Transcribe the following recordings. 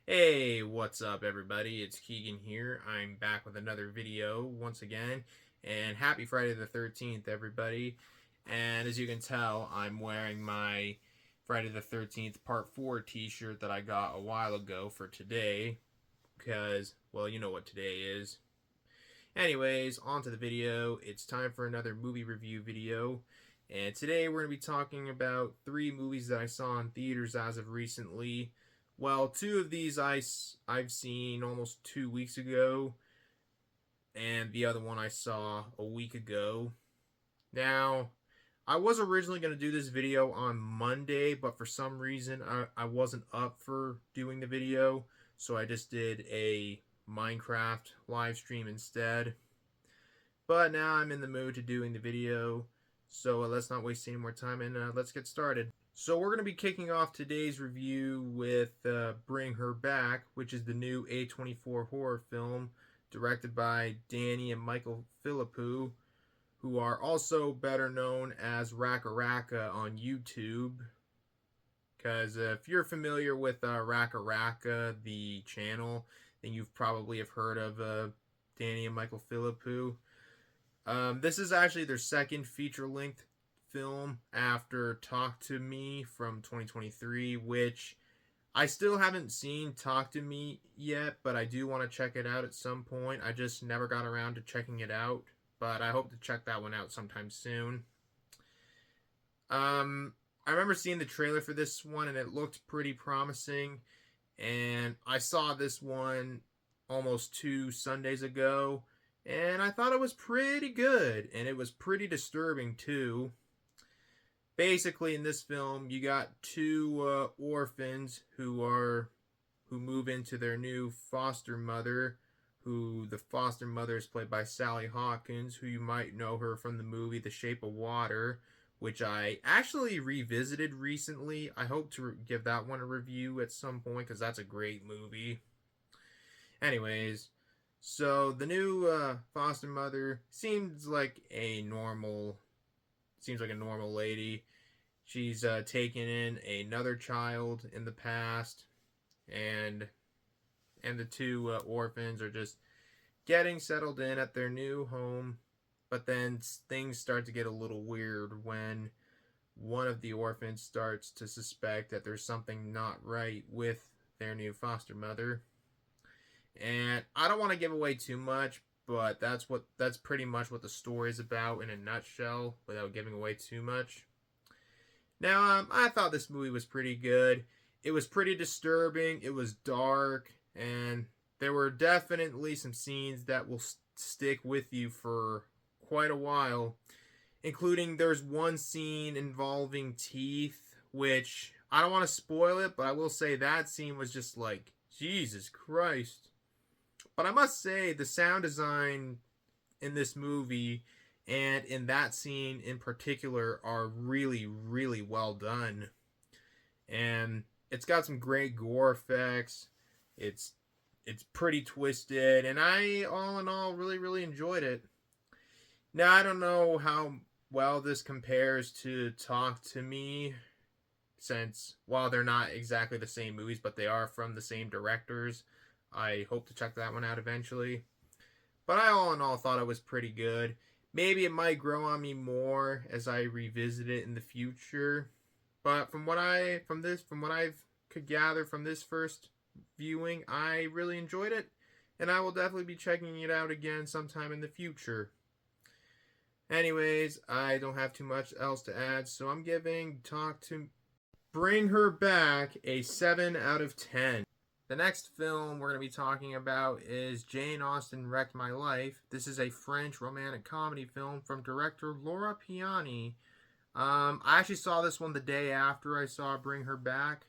Hey, what's up everybody? It's Keegan here. I'm back with another video once again. And happy Friday the 13th, everybody. And as you can tell, I'm wearing my Friday the 13th Part 4 t-shirt that I got a while ago for today. Because, well, you know what today is. Anyways, on to the video. It's time for another movie review video. And today we're going to be talking about 3 movies that I saw in theaters as of recently. Well, 2 of these I've seen almost 2 weeks ago, and the other one I saw a week ago. Now, I was originally going to do this video on Monday, but for some reason I wasn't up for doing the video, so I just did a Minecraft live stream instead. But now I'm in the mood to doing the video, so let's not waste any more time and let's get started. So we're going to be kicking off today's review with Bring Her Back, which is the new A24 horror film directed by Danny and Michael Philippou, who are also better known as Raka Raka on YouTube. Because if you're familiar with Raka Raka, the channel, then you've probably have heard of Danny and Michael Philippou. This is actually their second feature-length film after Talk to Me from 2023, which I still haven't seen Talk to Me yet, but I do want to check it out at some point. I just never got around to checking it out, but I hope to check that one out sometime soon. I remember seeing the trailer for this one, and it looked pretty promising, and I saw this one almost 2 Sundays ago, and I thought it was pretty good, and it was pretty disturbing too. Basically, in this film, you got 2 orphans who move into their new foster mother, who the foster mother is played by Sally Hawkins, who you might know her from the movie The Shape of Water, which I actually revisited recently. I hope to give that one a review at some point because that's a great movie. Anyways, so the new foster mother seems like a normal lady. She's taken in another child in the past, and the 2 orphans are just getting settled in at their new home. But then things start to get a little weird when one of the orphans starts to suspect that there's something not right with their new foster mother. And I don't want to give away too much, but that's pretty much what the story is about in a nutshell without giving away too much. Now, I thought this movie was pretty good. It was pretty disturbing. It was dark, and there were definitely some scenes that will stick with you for quite a while, including there's one scene involving teeth, which I don't want to spoil it, but I will say that scene was just like, Jesus Christ. But I must say, the sound design in this movie and in that scene in particular are really, really well done. And it's got some great gore effects. It's pretty twisted, and I, all in all, really, really enjoyed it. Now, I don't know how well this compares to Talk to Me, since while they're not exactly the same movies, but they are from the same directors. I hope to check that one out eventually. But I all in all thought it was pretty good. Maybe it might grow on me more as I revisit it in the future. But from what I've could gather from this first viewing, I really enjoyed it, and I will definitely be checking it out again sometime in the future. Anyways, I don't have too much else to add, so I'm giving Bring Her Back a 7 out of 10. The next film we're going to be talking about is Jane Austen Wrecked My Life. This is a French romantic comedy film from director Laura Piani. I actually saw this one the day after I saw Bring Her Back,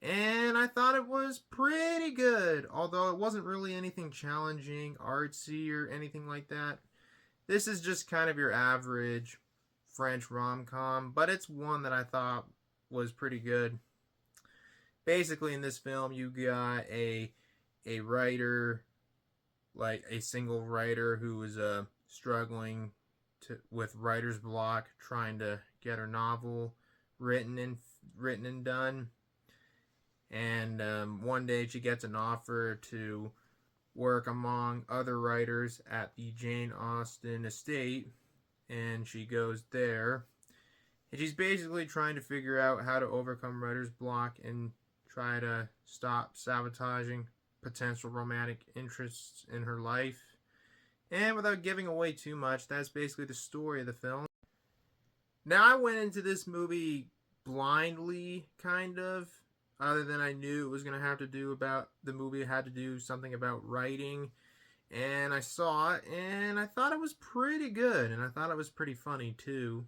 and I thought it was pretty good, although it wasn't really anything challenging, artsy, or anything like that. This is just kind of your average French rom-com, but it's one that I thought was pretty good. Basically, in this film, you got a writer, like a single writer who is struggling with writer's block, trying to get her novel written and done. And one day she gets an offer to work among other writers at the Jane Austen estate, and she goes there. And she's basically trying to figure out how to overcome writer's block and try to stop sabotaging potential romantic interests in her life. And without giving away too much, that's basically the story of the film. Now, I went into this movie blindly, kind of, other than I knew it was going to have to do about the movie had to do something about writing. And I saw it, and I thought it was pretty good, and I thought it was pretty funny, too.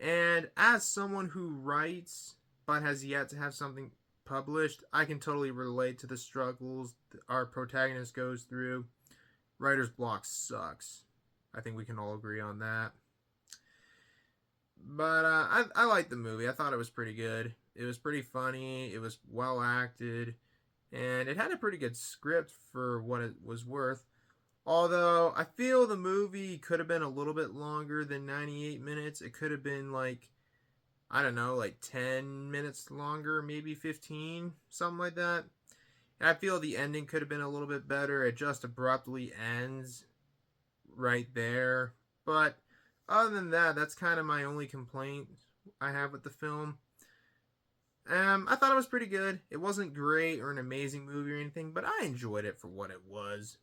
And as someone who writes but has yet to have something published, I can totally relate to the struggles our protagonist goes through. Writer's block sucks. I think we can all agree on that. But I liked the movie. I thought it was pretty good. It was pretty funny. It was well acted. And it had a pretty good script for what it was worth. Although I feel the movie could have been a little bit longer than 98 minutes. It could have been like, I don't know, like 10 minutes longer, maybe 15, something like that. And I feel the ending could have been a little bit better. It just abruptly ends right there. But other than that, that's kind of my only complaint I have with the film. I thought it was pretty good. It wasn't great or an amazing movie or anything, but I enjoyed it for what it was.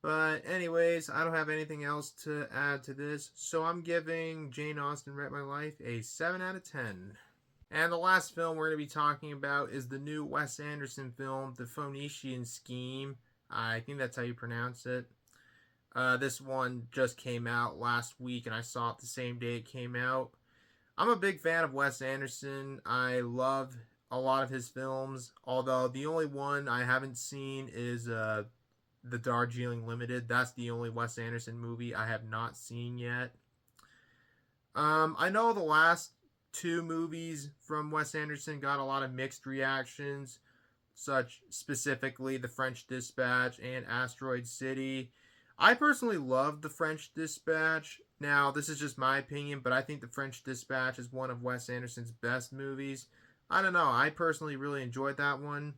But anyways, I don't have anything else to add to this, so I'm giving Jane Austen Write My Life a 7 out of 10. And the last film we're going to be talking about is the new Wes Anderson film, The Phoenician Scheme. I think that's how you pronounce it. This one just came out last week, and I saw it the same day it came out. I'm a big fan of Wes Anderson. I love a lot of his films, although the only one I haven't seen is The Darjeeling Limited. That's the only Wes Anderson movie I have not seen yet. I know the last two movies from Wes Anderson got a lot of mixed reactions, such specifically The French Dispatch and Asteroid City. I personally love The French Dispatch. Now, this is just my opinion, but I think The French Dispatch is one of Wes Anderson's best movies. I don't know, I personally really enjoyed that one.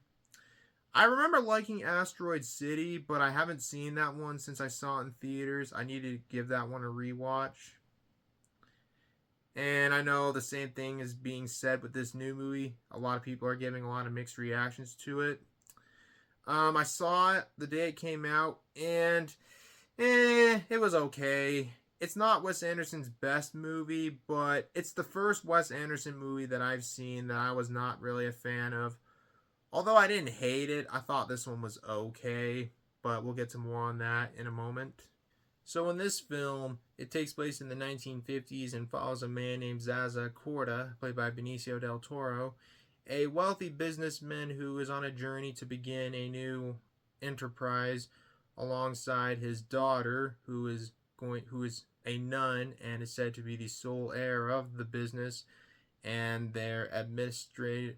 I remember liking Asteroid City, but I haven't seen that one since I saw it in theaters. I need to give that one a rewatch. And I know the same thing is being said with this new movie. A lot of people are giving a lot of mixed reactions to it. I saw it the day it came out, and it was okay. It's not Wes Anderson's best movie, but it's the first Wes Anderson movie that I've seen that I was not really a fan of. Although I didn't hate it, I thought this one was okay, but we'll get to more on that in a moment. So in this film, it takes place in the 1950s and follows a man named Zaza Corda, played by Benicio del Toro, a wealthy businessman who is on a journey to begin a new enterprise alongside his daughter, who is a nun and is said to be the sole heir of the business, and their administrative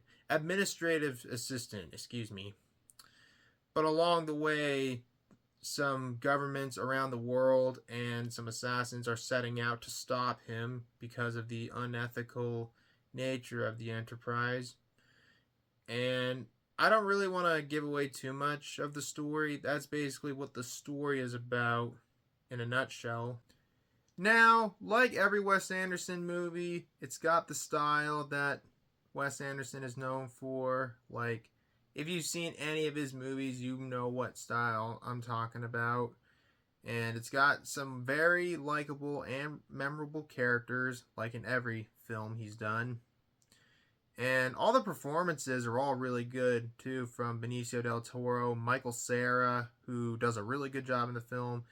assistant, excuse me. But along the way, some governments around the world and some assassins are setting out to stop him because of the unethical nature of the enterprise. And I don't really want to give away too much of the story. That's basically what the story is about in a nutshell. Now, like every Wes Anderson movie, it's got the style that Wes Anderson is known for. Like, if you've seen any of his movies, you know what style I'm talking about. And it's got some very likable and memorable characters, like in every film he's done. And all the performances are all really good, too, from Benicio del Toro, Michael Cera, who does a really good job in the film,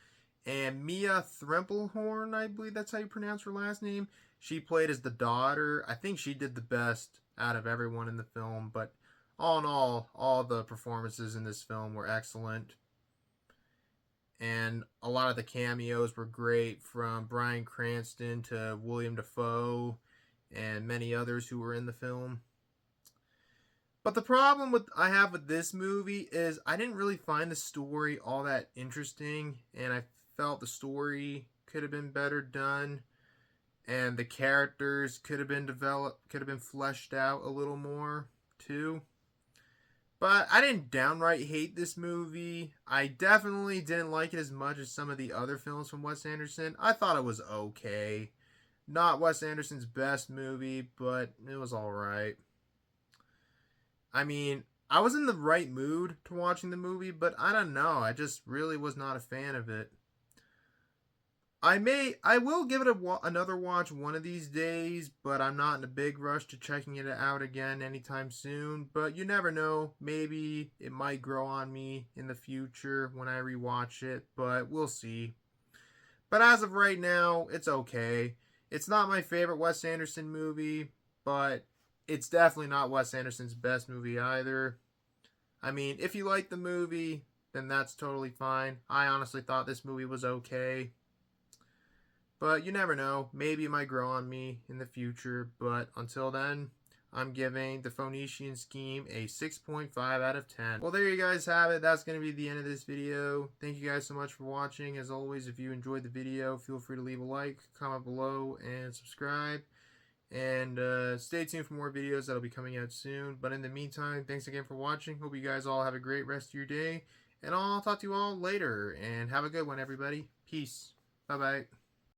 and Mia Thrempelhorn, I believe that's how you pronounce her last name. She played as the daughter. I think she did the best out of everyone in the film, but all in all the performances in this film were excellent. And a lot of the cameos were great, from Bryan Cranston to William Dafoe and many others who were in the film. But the problem I have with this movie is I didn't really find the story all that interesting, and I felt the story could have been better done, and the characters could have been developed, could have been fleshed out a little more too. But I didn't downright hate this movie. I definitely didn't like it as much as some of the other films from Wes Anderson. I thought it was okay. Not Wes Anderson's best movie, but it was alright. I mean, I was in the right mood to watching the movie, but I don't know. I just really was not a fan of it. I will give it another watch one of these days, but I'm not in a big rush to checking it out again anytime soon. But you never know, maybe it might grow on me in the future when I rewatch it, but we'll see. But as of right now, it's okay. It's not my favorite Wes Anderson movie, but it's definitely not Wes Anderson's best movie either. I mean, if you like the movie, then that's totally fine. I honestly thought this movie was okay. But you never know. Maybe it might grow on me in the future. But until then, I'm giving the Phoenician Scheme a 6.5 out of 10. Well, there you guys have it. That's going to be the end of this video. Thank you guys so much for watching. As always, if you enjoyed the video, feel free to leave a like, comment below, and subscribe. And stay tuned for more videos that'll be coming out soon. But in the meantime, thanks again for watching. Hope you guys all have a great rest of your day. And I'll talk to you all later. And have a good one, everybody. Peace. Bye-bye.